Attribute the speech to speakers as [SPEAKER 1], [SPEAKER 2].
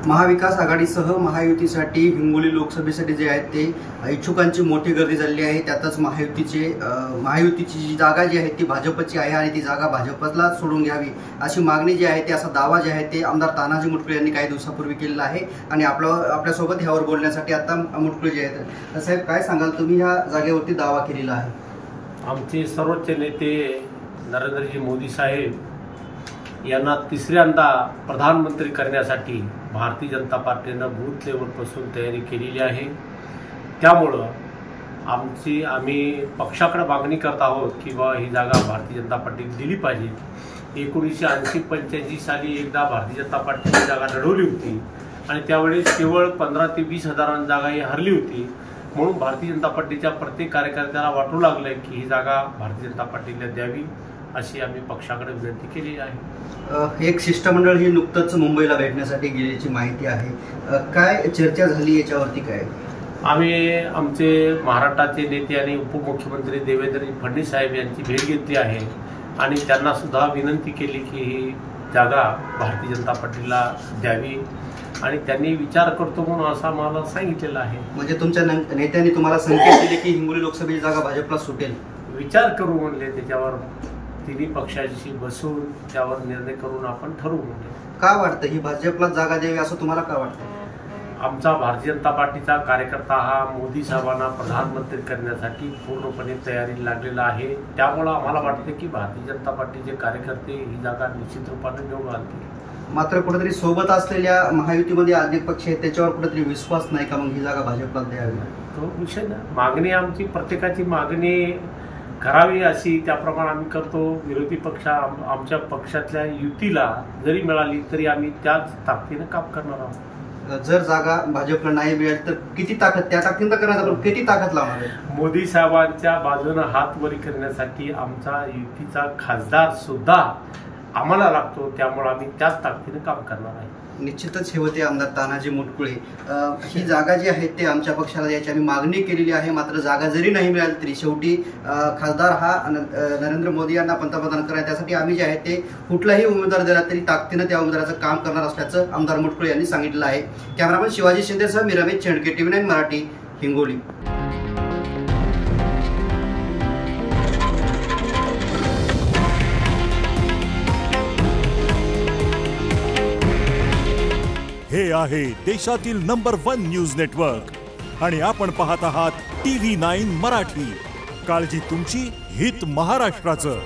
[SPEAKER 1] महाविकास आघाडीसह महायुतीसाठी हिंगोली लोकसभेसाठी जे आहेत ते इच्छुकांची मोठी गर्दी झाली आहे। त्यातच महायुतीची जी जागा जी आहे ती भाजपची आहे आणि ती जागा भाजपला सोडून घ्यावी अशी मागणी जी आहे ती असा दावा जे आहे ते आमदार तानाजी मुटकुळे यांनी काही दिवसापूर्वी केलेला आहे। आणि आपल्यासोबत ह्यावर बोलण्यासाठी आता मुटकुळे जे आहेत, साहेब काय सांगाल, तुम्ही ह्या जागेवरती दावा केलेला आहे?
[SPEAKER 2] आमचे सर्वोच्च नेते नरेंद्रजी मोदी साहेब यांना तिसऱ्यांदा प्रधानमंत्री करण्यासाठी भारतीय जनता पार्टीनं बूथ लेवलपासून तयारी केलेली आहे। त्यामुळं आम्ही पक्षाकडे मागणी करत आहोत की बा ही जागा भारतीय जनता पार्टीने दिली पाहिजे। 1980-85 साली एकदा भारतीय जनता पार्टीने जागा लढवली होती आणि त्यावेळेस केवळ 15 ते 20 हजारांची जागा ही हरली होती। म्हणून भारतीय जनता पार्टीच्या प्रत्येक कार्यकर्त्याला वाटू लागलं की ही जागा भारतीय जनता पार्टीला द्यावी अशी आम्ही पक्षाकडे विनंती केली आहे।
[SPEAKER 1] एक शिष्टमंडळ ही नुकतंच मुंबईला भेटण्यासाठी गेल्याची माहिती आहे, काय चर्चा झाली याच्यावरती? काय
[SPEAKER 2] आम्ही आमचे महाराष्ट्राचे नेते आणि उपमुख्यमंत्री देवेंद्र फडणवीस साहेब यांची भेट घेतली आहे आणि त्यांना सुद्धा विनंती केली की ही जागा भारतीय जनता पार्टीला द्यावी आणि त्यांनी विचार करतो म्हणून असं आम्हाला सांगितलेलं आहे।
[SPEAKER 1] म्हणजे तुमच्या नेत्यांनी तुम्हाला संकेत दिले की हिंगोली लोकसभेची जागा भाजपला सुटेल?
[SPEAKER 2] विचार करू म्हणले, त्याच्यावर तिन्ही पक्षाशी बसून त्यावर निर्णय करून आपण ठरवू म्हणले।
[SPEAKER 1] का वाटतं ही भाजपला जागा द्यावी असं तुम्हाला का वाटतं?
[SPEAKER 2] आमचा भारतीय जनता पार्टीचा कार्यकर्ता हा मोदी साहेबांना प्रधानमंत्री करण्यासाठी पूर्णपणे तयारी लागलेला आहे। त्यामुळे आम्हाला वाटते की भारतीय जनता पार्टीचे कार्यकर्ते ही जागा निश्चित रूपाने निवडून आणतील।
[SPEAKER 1] मात्र कुठेतरी सोबत असलेल्या महायुतीमध्ये अनेक पक्ष आहेत, त्याच्यावर कुठेतरी विश्वास नाही का मग ही जागा भाजपला द्यावी?
[SPEAKER 2] तो विषय ना, मागणी आमची प्रत्येकाची मागणी करावी अशी त्याप्रमाणे आम्ही करतो। विरोधी पक्ष आमच्या पक्षातल्या युतीला जरी मिळाली तरी आम्ही त्याच ताकदीने काम करणार आहोत।
[SPEAKER 1] जर जागा भाजपला नाही मिळाली तर किती ताकद, त्या ताकदीनं करण्याचा पण किती ताकद लावणार आहे?
[SPEAKER 2] मोदी साहेबांच्या बाजूने हात वरी करण्यासाठी आमचा युतीचा खासदार सुद्धा आम्हाला लागतो, त्यामुळे आम्ही त्याच ताकदीने काम करणार आहे।
[SPEAKER 1] निश्चितच हे होते आमदार तानाजी मुटकुळे। ही जागा जी आहे ते आमच्या पक्षाला द्यायची आम्ही मागणी केलेली आहे, मात्र जागा जरी नाही मिळाली तरी शेवटी खासदार हा नरेंद्र मोदी यांना पंतप्रधान करायचे, त्यासाठी आम्ही जे आहे ते कुठलाही उमेदवार दिला तरी ताकदीनं त्या उमेदवाराचं काम करणार असल्याचं आमदार मुटकुळे यांनी सांगितलं आहे। कॅमेरामन शिवाजी शिंदेसह मी रमेश चेंडके, TV9 मराठी, हिंगोली।
[SPEAKER 3] हे आहे देशातील नंबर 1 न्यूज नेटवर्क आणि आपण पाहत आहात TV9 मराठी। काळजी तुमची, हित महाराष्ट्राचं।